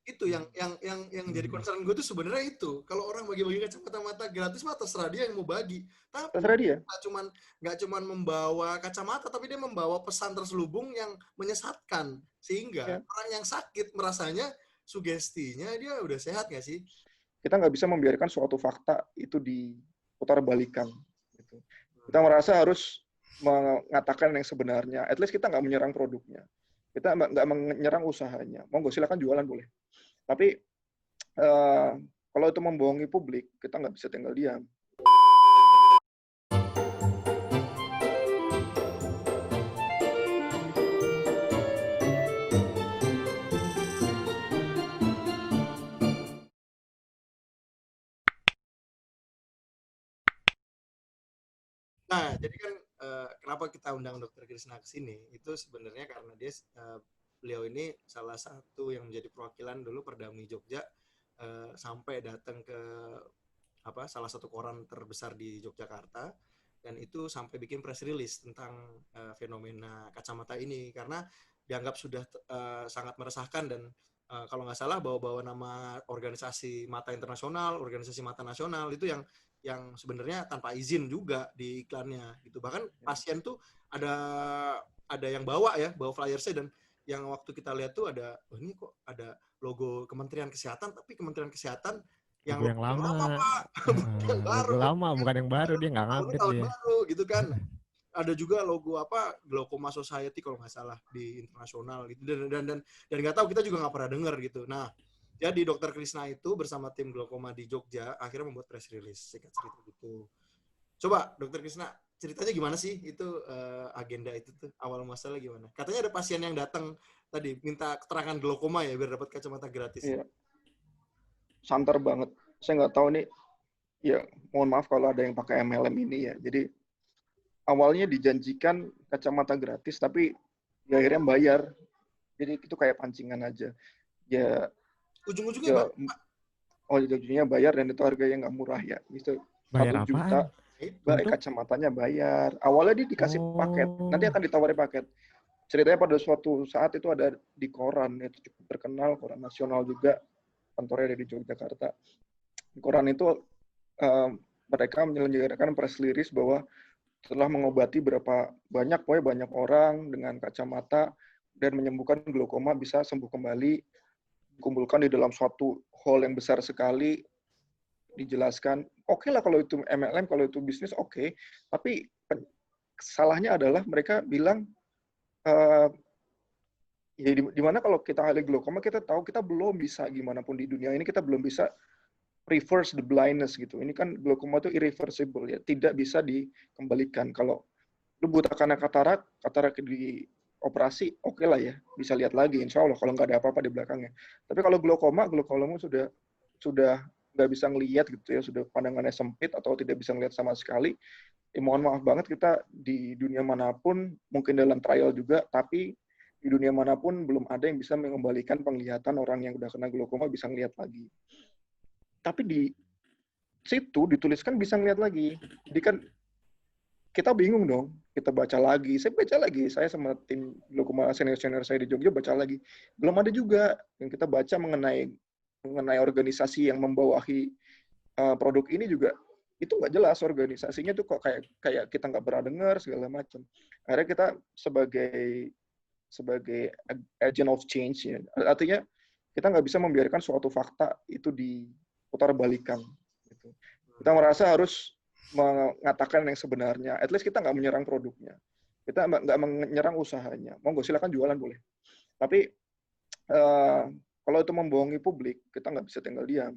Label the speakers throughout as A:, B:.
A: Itu yang jadi concern gue tuh sebenarnya itu. Kalau orang bagi-bagi kacamata gratis mah terserah dia yang mau bagi. Tapi
B: Terserah dia.
A: nggak cuman membawa kacamata, tapi dia membawa pesan terselubung yang menyesatkan. Sehingga
B: Ya.
A: orang yang sakit merasanya sugestinya dia udah sehat nggak sih?
B: Kita nggak bisa membiarkan suatu fakta itu diputarbalikan. Gitu. Kita merasa harus mengatakan yang sebenarnya. At least kita nggak menyerang produknya. Kita nggak menyerang usahanya. Monggo silakan jualan boleh. Tapi kalau itu membohongi publik, kita nggak bisa tinggal diam.
A: Nah, jadi kan kenapa kita undang Dokter Krisna ke sini? Itu sebenarnya karena beliau ini salah satu yang menjadi perwakilan dulu Perdamni Jogja sampai datang ke salah satu koran terbesar di Yogyakarta, dan itu sampai bikin press release tentang fenomena kacamata ini karena dianggap sudah sangat meresahkan, dan kalau nggak salah bawa-bawa nama organisasi mata internasional, organisasi mata nasional itu yang sebenarnya tanpa izin juga di iklannya gitu. Bahkan pasien tuh ada yang bawa flyersnya, dan yang waktu kita lihat tuh ada, ini kok ada logo Kementerian Kesehatan, tapi Kementerian Kesehatan yang
C: Logo yang
A: lama
C: lama.
A: Pak, yang
C: Logo
A: baru,
C: lama bukan yang baru, dia nggak update
A: tahun
C: dia.
A: baru gitu kan. Ada juga logo Glaucoma Society kalau nggak salah di internasional gitu, dan nggak tahu, kita juga nggak pernah dengar gitu. Nah, jadi Dokter Krisna itu bersama tim Glaucoma di Jogja akhirnya membuat press release singkat cerita gitu. Coba Dokter Krisna, ceritanya gimana sih itu agenda itu tuh, awal masalah gimana? Katanya ada pasien yang datang tadi minta keterangan glaukoma ya biar dapat kacamata gratis.
B: Iya. Santer banget. Saya nggak tahu nih. Ya, mohon maaf kalau ada yang pakai MLM ini ya. Jadi awalnya dijanjikan kacamata gratis, tapi ya akhirnya bayar. Jadi itu kayak pancingan aja. Ya,
A: Ujung-ujungnya
B: ya,
A: Pak.
B: ujung-ujungnya bayar, dan itu harganya nggak murah ya. Itu
C: Bayar
B: 1 juta.
C: apaan?
B: Baik,
C: Untuk
B: kacamatanya bayar. Awalnya dia dikasih paket. Nanti akan ditawari paket. Ceritanya pada suatu saat itu ada di koran, itu cukup terkenal, koran nasional juga, kantornya ada di Yogyakarta. Di koran itu mereka menyelenggarakan press release bahwa setelah mengobati banyak orang dengan kacamata dan menyembuhkan glaukoma bisa sembuh kembali, dikumpulkan di dalam suatu hall yang besar sekali, dijelaskan, oke lah kalau itu MLM, kalau itu bisnis oke, tapi salahnya adalah mereka bilang, ya di mana kalau kita ahli glaukoma, kita tahu kita belum bisa, gimana pun di dunia ini kita belum bisa reverse the blindness gitu. Ini kan glaukoma itu irreversible ya, tidak bisa dikembalikan. Kalau lu buta karena katarak di operasi, oke lah ya, bisa lihat lagi, insya Allah kalau nggak ada apa-apa di belakangnya. Tapi kalau glaukoma sudah nggak bisa ngelihat gitu ya, sudah pandangannya sempit atau tidak bisa ngelihat sama sekali. Mohon maaf banget, kita di dunia manapun, mungkin dalam trial juga, tapi di dunia manapun belum ada yang bisa mengembalikan penglihatan orang yang udah kena glaukoma bisa ngelihat lagi. Tapi di situ dituliskan bisa ngelihat lagi. Jadi kan kita bingung dong, kita baca lagi. Saya sama tim glaukoma senior saya di Jogja baca lagi. Belum ada juga yang kita baca mengenai organisasi yang membawahi produk ini juga. Itu nggak jelas organisasinya tuh, kok kayak kita nggak pernah dengar segala macam. Akhirnya kita sebagai agent of change ya, artinya kita nggak bisa membiarkan suatu fakta itu diputarbalikan. Gitu. Kita merasa harus mengatakan yang sebenarnya. At least kita nggak menyerang produknya, kita nggak menyerang usahanya. Monggo silakan jualan boleh. Tapi kalau itu membohongi publik, kita nggak bisa tinggal diam.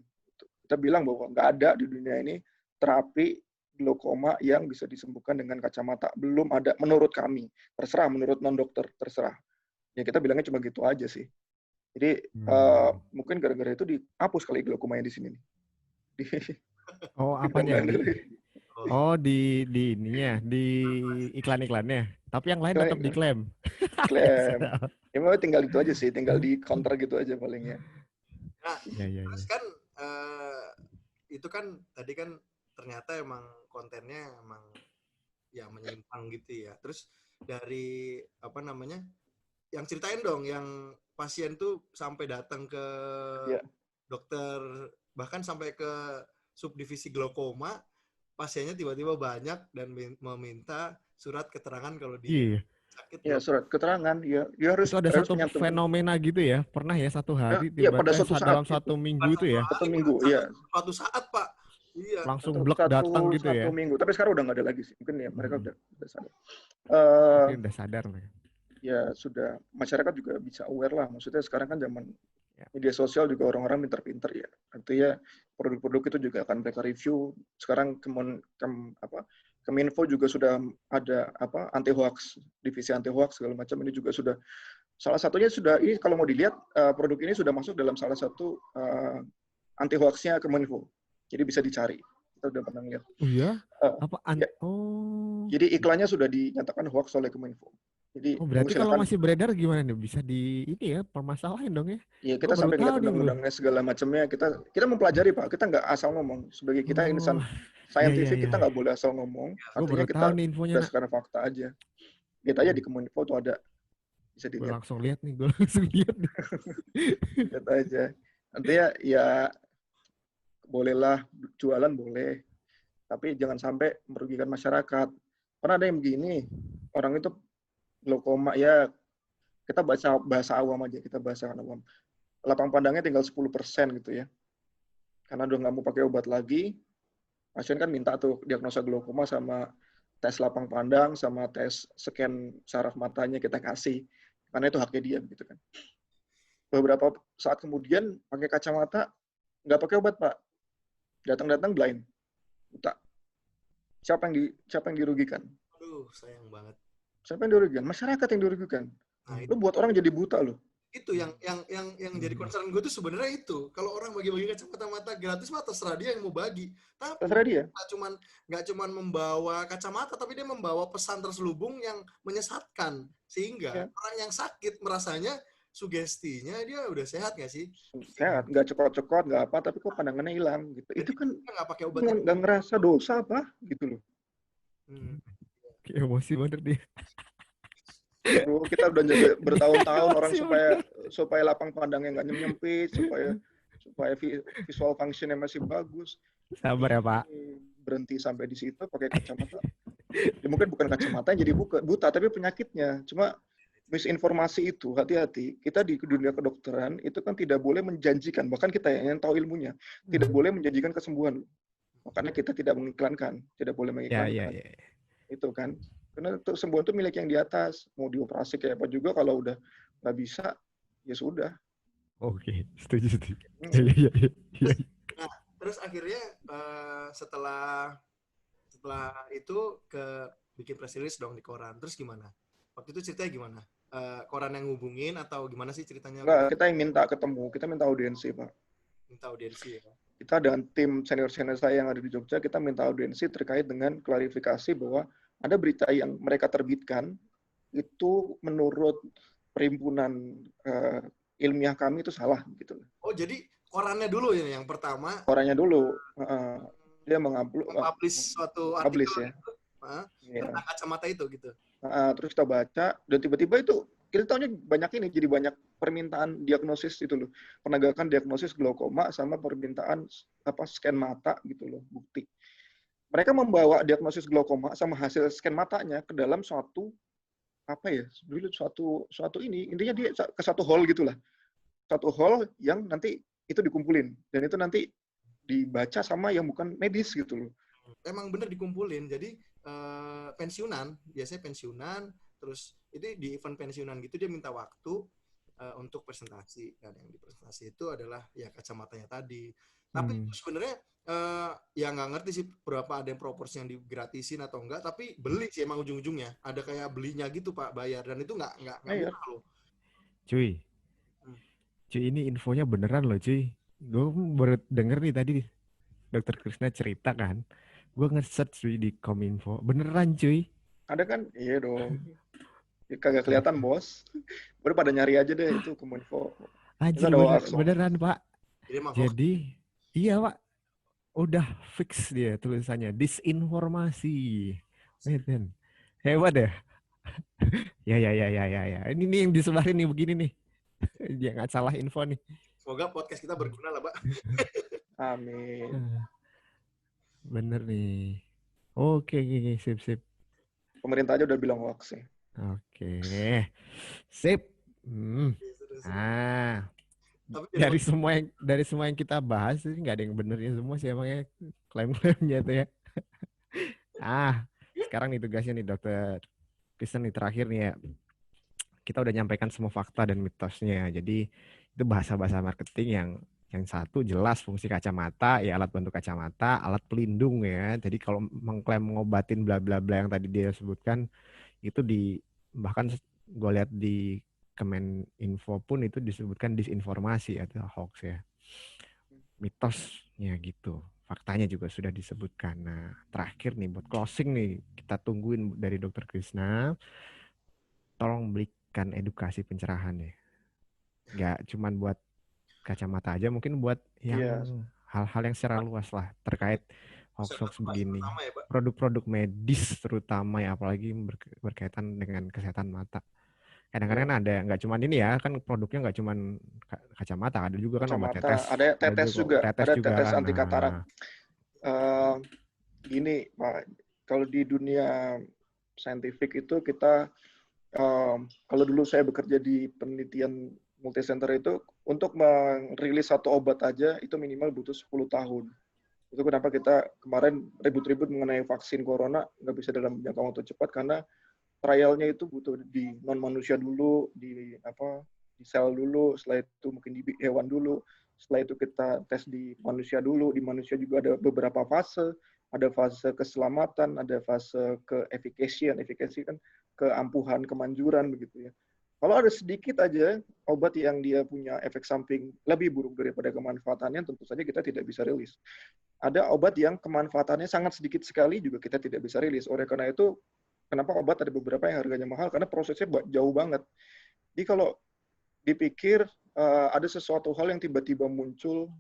B: Kita bilang bahwa nggak ada di dunia ini terapi glaukoma yang bisa disembuhkan dengan kacamata. Belum ada menurut kami. Terserah menurut non-dokter, terserah. Ya kita bilangnya cuma gitu aja sih. Jadi mungkin gara-gara itu dihapus kali glaukoma yang di sini nih.
C: oh apanya? Oh di ininya, di iklan-iklannya. Tapi yang lain tetap diklaim.
B: Klaim. Ya memang tinggal itu aja sih, tinggal di counter gitu aja palingnya.
A: Nah,
C: ya.
A: terus kan itu kan tadi kan ternyata emang kontennya emang ya menyimpang gitu ya. Terus dari yang ceritain dong yang pasien tuh sampai datang ke
B: Iya.
A: dokter, bahkan sampai ke subdivisi glaukoma, pasiennya tiba-tiba banyak dan meminta surat keterangan kalau dia
C: Iya.
A: sakit
B: Ya,
A: glaukoma.
B: surat keterangan, ya, dia harus
C: Itu ada satu
B: menyantumkan.
C: fenomena gitu ya. Pernah ya satu hari
B: Ya, pada suatu saat
C: dalam
B: gitu,
C: satu minggu
A: Bukan
C: itu
A: satu
C: ya
B: satu
A: hari,
B: minggu,
A: Pak.
B: ya,
A: Suatu saat, Pak. Iya.
C: langsung
B: satu
C: blek
B: satu
C: datang gitu
B: satu
C: ya.
B: minggu. Tapi sekarang udah nggak ada lagi sih. Mungkin ya mereka
C: Hmm.
B: udah sadar. Eh,
C: Mungkin udah sadar mereka.
B: Ya sudah, masyarakat juga bisa aware lah. Maksudnya sekarang kan zaman
C: Ya.
B: media sosial juga orang-orang pinter-pinter ya. Artinya produk-produk itu juga akan mereka review. Sekarang Kemenfo juga sudah ada anti hoax, divisi anti hoax segala macam, ini juga sudah salah satunya sudah, ini kalau mau dilihat produk ini sudah masuk dalam salah satu anti hoaxnya Kemenfo. Jadi bisa dicari. Kita udah pernah lihat.
C: Oh iya?
B: Ya.
C: Oh.
B: Jadi iklannya sudah dinyatakan hoax oleh Kemenfo. Jadi
C: Oh berarti kalau
B: silakan.
C: masih beredar gimana nih? Bisa di ini ya permasalahin dong ya?
B: Ya,
C: Gue
B: kita
C: baru
B: sampai
C: tahu
B: ngeliat
C: nih gue.
B: undang-undangnya segala macamnya. Kita mempelajari, Pak. Kita nggak asal ngomong. Sebagai kita
C: Oh,
B: insan
C: ya ya
B: saintifik,
C: ya.
B: kita nggak boleh asal ngomong.
C: Gue
B: Artinya
C: baru tahu
B: kita
C: nih infonya, Nak.
B: berdasarkan fakta aja. Lihat aja di Kemenfo tuh ada, bisa
C: Gue
B: dilihat.
C: langsung lihat nih, gue langsung lihat nih.
B: Lihat aja. Artinya ya bolehlah jualan boleh, tapi jangan sampai merugikan masyarakat. Karena ada yang begini, orang itu glaukoma ya, kita bahasa awam aja, kita bahasa awam. Lapang pandangnya tinggal 10% gitu ya. Karena udah nggak mau pakai obat lagi, pasien kan minta tuh diagnosa glaukoma sama tes lapang pandang sama tes scan saraf matanya kita kasih. Karena itu haknya dia gitu kan. Beberapa saat kemudian pakai kacamata, nggak pakai obat, Pak. Datang-datang blind, buta. Siapa yang dirugikan?
A: Aduh, sayang banget.
B: Siapa yang dirugikan? Masyarakat yang dirugikan.
A: Nah,
B: Lu buat orang jadi buta loh.
A: itu yang jadi concern gue tuh sebenarnya itu. Kalau orang bagi-bagi kacamata mata gratis mah terserah dia yang mau bagi. Tapi
B: Terserah dia.
A: nggak cuman membawa kacamata, tapi dia membawa pesan terselubung yang menyesatkan, sehingga
B: Ya.
A: orang yang sakit merasanya sugestinya dia udah sehat nggak sih?
B: Sehat, nggak cekot-cekot, nggak apa, tapi kok pandangannya hilang gitu. Itu kan
A: Dia nggak pakai obat.
B: nggak ngerasa dosa apa gitu loh.
C: Kayak emosi banget dia.
B: Bro, kita udah jaga bertahun-tahun orang
C: Emosi
B: supaya lapang pandangnya nggak nyempit, supaya visual functionnya masih bagus.
C: Sabar ya, Pak.
B: Berhenti sampai di situ pakai kacamata. Ya, mungkin bukan kacamata yang jadi buta, tapi penyakitnya. Cuma misinformasi itu, hati-hati. Kita di dunia kedokteran itu kan tidak boleh menjanjikan, bahkan kita yang tahu ilmunya, tidak boleh menjanjikan kesembuhan. Makanya kita tidak mengiklankan, tidak boleh mengiklankan.
C: Ya.
B: Itu kan. Karena kesembuhan itu milik yang di atas. Mau dioperasi kayak apa juga, kalau udah nggak bisa, ya sudah.
C: Oke, setuju. Iya.
A: Nah, terus akhirnya setelah itu bikin press release dong di koran. Terus gimana? Waktu itu ceritanya gimana? Koran yang ngubungin atau gimana sih ceritanya?
B: Enggak, kita yang minta ketemu, kita minta audiensi, Pak.
A: Minta audiensi ya.
B: Kita dengan tim senior-senior saya yang ada di Jogja, kita minta audiensi terkait dengan klarifikasi bahwa ada berita yang mereka terbitkan itu menurut perhimpunan ilmiah kami itu salah gitu.
A: Oh, jadi korannya dulu ya yang pertama.
B: Korannya dulu dia
A: mengpublish suatu artikel
B: ya.
A: Tentang kacamata itu gitu.
B: Terus kita baca dan tiba-tiba itu kita tahunya banyak ini, jadi banyak permintaan diagnosis itu loh, penegakan diagnosis glaukoma sama permintaan scan mata gitu loh, bukti. Mereka membawa diagnosis glaukoma sama hasil scan matanya ke dalam suatu ini intinya dia ke satu hall gitulah, satu hall yang nanti itu dikumpulin dan itu nanti dibaca sama yang bukan medis gitu loh.
A: Emang bener dikumpulin, jadi biasanya pensiunan, terus itu di event pensiunan gitu dia minta waktu untuk presentasi, dan yang dipresentasi itu adalah ya kacamatanya tadi. Tapi sebenarnya ya nggak ngerti sih berapa ada yang proporsi yang digratisin atau enggak, tapi beli sih emang ujung-ujungnya ada kayak belinya gitu Pak, bayar, dan itu nggak murah loh.
C: Cuy ini infonya beneran loh cuy. Gue baru denger nih tadi Dokter Krisna cerita kan, gue nge-search cuy di Kominfo, beneran cuy.
B: Ada kan? Iya dong. Kagak kelihatan bos. Baru pada nyari aja deh itu Kominfo.
C: Anjir beneran Pak. Jadi iya Pak, udah fix dia tulisannya, disinformasi. Hebat ya. Ya. Ini nih yang disebarin nih begini nih. Dia nggak salah info nih.
A: Semoga podcast kita berguna lah, Pak.
B: Amin.
C: Bener nih. Oke, sip.
B: Pemerintah aja udah bilang hoax sih.
C: Oke, sip.
A: Tapi
C: dari semua yang kita bahas sih nggak ada yang benernya semua sih emangnya klaim-klaimnya itu ya. Sekarang nih tugasnya nih Dokter Kristen nih terakhir nih ya. Kita udah nyampaikan semua fakta dan mitosnya. Jadi itu bahasa-bahasa marketing yang satu jelas fungsi kacamata ya alat bantu kacamata, alat pelindung ya. Jadi kalau mengklaim ngobatin bla bla bla yang tadi dia sebutkan itu bahkan gue lihat di Kemeninfo pun itu disebutkan disinformasi atau hoax ya. Mitosnya gitu. Faktanya juga sudah disebutkan. Nah, terakhir nih buat closing nih, kita tungguin dari Dokter Krishna. Tolong berikan edukasi pencerahan ya. Nggak cuman buat kacamata aja, mungkin buat yang hal-hal yang secara luas lah terkait hoax-hoax begini. Produk-produk medis terutama ya, apalagi berkaitan dengan kesehatan mata. Kadang-kadang kan ada, nggak cuman ini ya, kan produknya nggak cuman kacamata, ada juga kan obat tetes.
B: Ada tetes juga, ada tetes
C: kan.
B: anti katarak. Gini Pak, kalau di dunia saintifik itu kita, kalau dulu saya bekerja di penelitian multicenter itu, untuk merilis satu obat aja itu minimal butuh 10 tahun. Itu kenapa kita kemarin ribut-ribut mengenai vaksin corona nggak bisa dalam jangka waktu cepat, karena trialnya itu butuh di non manusia dulu, di sel dulu, setelah itu mungkin di hewan dulu, setelah itu kita tes di manusia dulu. Di manusia juga ada beberapa fase, ada fase keselamatan, ada fase ke-efficacy kan keampuhan, kemanjuran begitu ya. Kalau ada sedikit aja obat yang dia punya efek samping lebih buruk daripada kemanfaatannya, tentu saja kita tidak bisa rilis. Ada obat yang kemanfaatannya sangat sedikit sekali juga kita tidak bisa rilis. Oleh karena itu, kenapa obat ada beberapa yang harganya mahal? Karena prosesnya jauh banget. Jadi kalau dipikir ada sesuatu hal yang tiba-tiba muncul,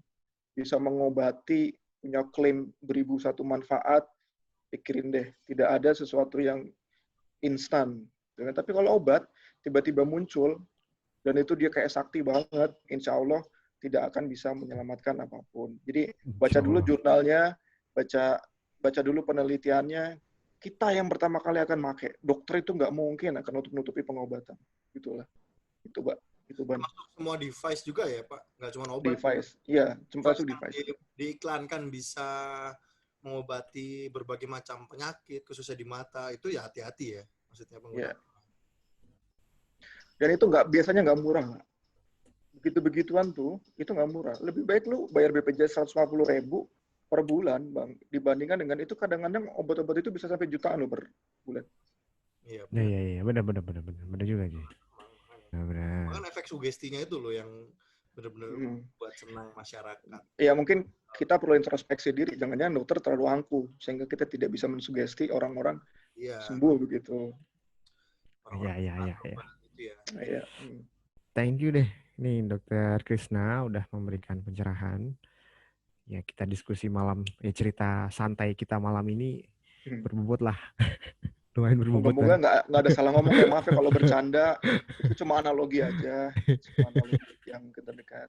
B: bisa mengobati, punya klaim beribu satu manfaat, pikirin deh, tidak ada sesuatu yang instan. Tapi kalau obat, tiba-tiba muncul, dan itu dia kayak sakti banget, insya Allah tidak akan bisa menyelamatkan apapun. Jadi baca dulu jurnalnya, baca dulu penelitiannya. Kita yang pertama kali akan pakai. Dokter itu nggak mungkin akan nutup-nutupi pengobatan. Gitulah. Itu, Pak. Itu, Ban.
A: Termasuk semua device juga ya, Pak? Nggak cuma obat.
B: Device. Iya, termasuk device.
A: Diiklankan bisa mengobati berbagai macam penyakit, khususnya di mata. Itu ya hati-hati ya, maksudnya penggunaan.
B: Dan itu biasanya nggak murah. Begitu-begituan tuh, itu nggak murah. Lebih baik lu bayar BPJS 150.000 per bulan, Bang. Dibandingkan dengan itu, kadang-kadang obat-obat itu bisa sampai jutaan loh per bulan.
C: Iya, benar juga sih. Benar.
A: Bahkan efek sugestinya itu loh yang benar-benar buat senang masyarakat.
B: Ya mungkin kita perlu introspeksi diri, jangan-jangan dokter terlalu angkuh sehingga kita tidak bisa mensugesti orang-orang sembuh begitu.
C: Iya. Thank you deh, nih Dokter Krishna udah memberikan pencerahan. Ya kita diskusi malam, cerita santai kita malam ini berbobot lah. Lumayan berbobot.
B: Moga-moga nggak ada salah ngomong ya, maaf ya kalau bercanda. Itu cuma analogi aja, cuma analogi yang terdekat.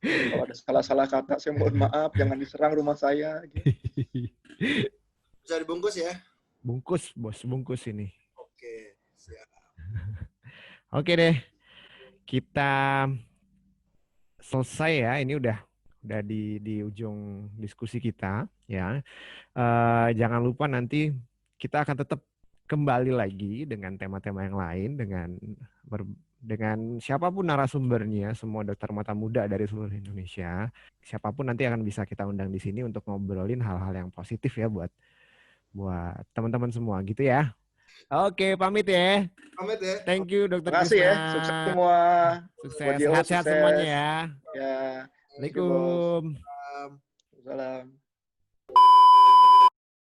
B: Kalau ada salah-salah kata, saya mohon maaf, jangan diserang rumah saya. Gitu.
A: Bisa dibungkus ya?
C: Bungkus, bos, bungkus ini.
A: Oke, siap.
C: Oke deh, kita selesai ya. Ini udah di ujung diskusi kita ya. Jangan lupa nanti kita akan tetap kembali lagi dengan tema-tema yang lain dengan siapapun narasumbernya, semua dokter mata muda dari seluruh Indonesia. Siapapun nanti akan bisa kita undang di sini untuk ngobrolin hal-hal yang positif ya buat teman-teman semua gitu ya. Oke, pamit ya.
A: Pamit ya.
C: Thank you Dokter
B: Terima kasih
C: Krishna.
B: ya. Sukses semua.
C: Sukses, sehat-sehat semuanya ya.
B: Ya.
C: Assalamualaikum.
B: Salam.